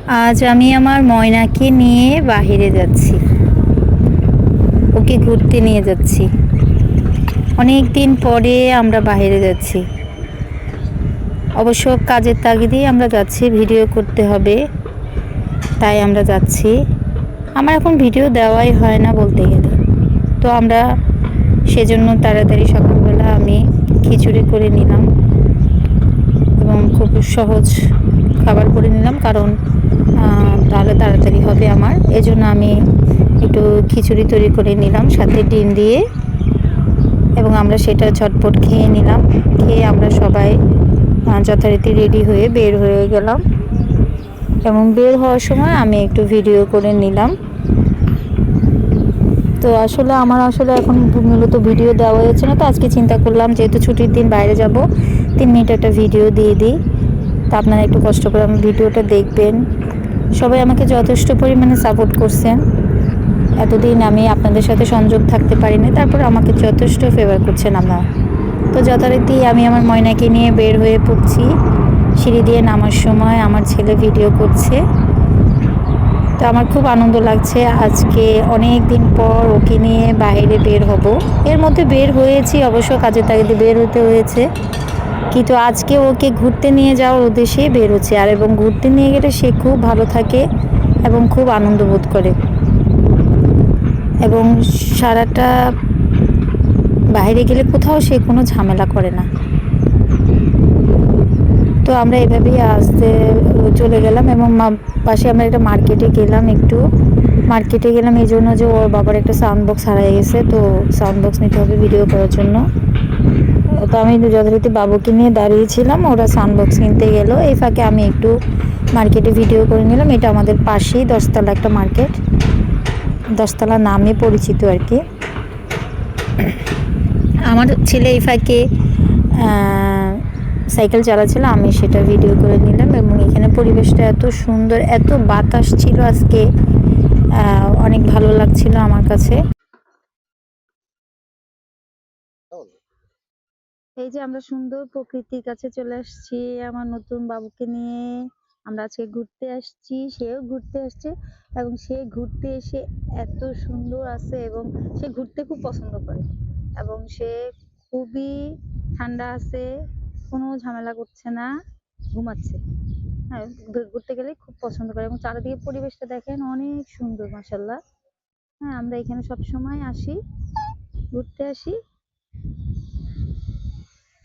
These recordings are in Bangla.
আজ আমি আমার ময়নাকে নিয়ে বাহিরে যাচ্ছি, ওকে ঘুরতে নিয়ে যাচ্ছি। অনেক দিন পরে আমরা বাইরে যাচ্ছি। অবশ্য কাজের তাগিদেই আমরা যাচ্ছি, ভিডিও করতে হবে তাই আমরা যাচ্ছি। আমার এখন ভিডিও দেওয়াই হয় না বলতে গেলে, তো আমরা সেজন্য তাড়াতাড়ি সকালবেলা আমি খিচুড়ি করে নিলাম এবং খুব সহজ খাবার করে নিলাম, কারণ তাহলে তাড়াতাড়ি হবে আমার। এজন্য আমি একটু খিচুড়ি তৈরি করে নিলাম সাথে ডিম দিয়ে, এবং আমরা সেটা ঝটপট খেয়ে নিলাম। খেয়ে আমরা সবাই যথারীতি রেডি হয়ে বের হয়ে গেলাম, এবং বের হওয়ার সময় আমি একটু ভিডিও করে নিলাম। তো আমার এখন মূলত ভিডিও দেওয়া হচ্ছে না, তো আজকে চিন্তা করলাম যেহেতু ছুটির দিন বাইরে যাব, 3 মিনিট একটা ভিডিও দিয়ে দিই। তা আপনারা একটু কষ্ট করে আমার ভিডিওটা দেখবেন। সবাই আমাকে যথেষ্ট পরিমাণে সাপোর্ট করছেন। এতদিন আমি আপনাদের সাথে সংযোগ থাকতে পারিনি, তারপর আমাকে যথেষ্ট ফেভার করছেন আপনারা। তো যথারীতি আমি আমার ময়নাকে নিয়ে বের হয়ে পড়ছি। সিঁড়ি দিয়ে নামার সময় আমার ছেলে ভিডিও করছে। তো আমার খুব আনন্দ লাগছে, আজকে অনেক দিন পর ওকে নিয়ে বাইরে বের হব। এর মধ্যে বের হয়েছি, অবশ্য কাজের তাগিদে বের হতে হয়েছে, কিন্তু আজকে ওকে ঘুরতে নিয়ে যাওয়ার উদ্দেশ্যেই বের হচ্ছে। আর এবং ঘুরতে নিয়ে গেলে সে খুব ভালো থাকে এবং খুব আনন্দ বোধ করে, এবং সারাটা বাইরে গেলে কোথাও সে কোনো ঝামেলা করে না। তো আমরা এভাবেই আসতে চলে গেলাম, এবং পাশে আমরা একটা মার্কেটে গেলাম। মার্কেটে গেলাম এই জন্য যে ওর বাবার একটা সাউন্ড বক্স হারিয়ে গেছে, তো সাউন্ড বক্স নিতে হবে ভিডিও করার জন্য। তো আমি যথারীতি বাবুকে নিয়ে দাঁড়িয়েছিলাম, ওরা সাউন্ড বক্স কিনতে গেল। এই ফাঁকে আমি একটু মার্কেটে ভিডিও করে নিলাম। এটা আমাদের পাশেই 10তলা একটা মার্কেট, 10তলা নামে পরিচিত আর কি। আমার ছেলে এই ফাঁকে সাইকেল চালাচ্ছিল, আমি সেটা ভিডিও করে নিলাম। এবং এখানে পরিবেশটা এত সুন্দর, এত বাতাস ছিল আজকে, অনেক ভালো লাগছিল আমার কাছে। এই যে আমরা সুন্দর প্রকৃতির কাছে চলে আসছি আমার নতুন বাবুকে নিয়ে। আমরা আজকে ঘুরতে আসছি, সেও ঘুরতে আসছে, এবং সে ঘুরতে এসে এত সুন্দর আছে, এবং সে ঘুরতে খুব পছন্দ করে, এবং সে খুবই ঠান্ডা আছে, কোনো ঝামেলা করছে না, ঘুমাচ্ছে। হ্যাঁ, ঘুরতে গেলে খুব পছন্দ করে, এবং চারিদিকে পরিবেশটা দেখেন অনেক সুন্দর, মাশাআল্লাহ। হ্যাঁ, আমরা এখানে সব সময় আসি, ঘুরতে আসি।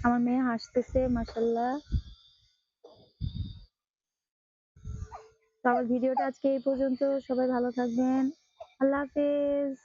আমার মেয়ে হাসতেছে, মাশাআল্লাহ। তো আমার ভিডিওটা আজকে এই পর্যন্ত। সবাই ভালো থাকবেন। আল্লাহ হাফেজ।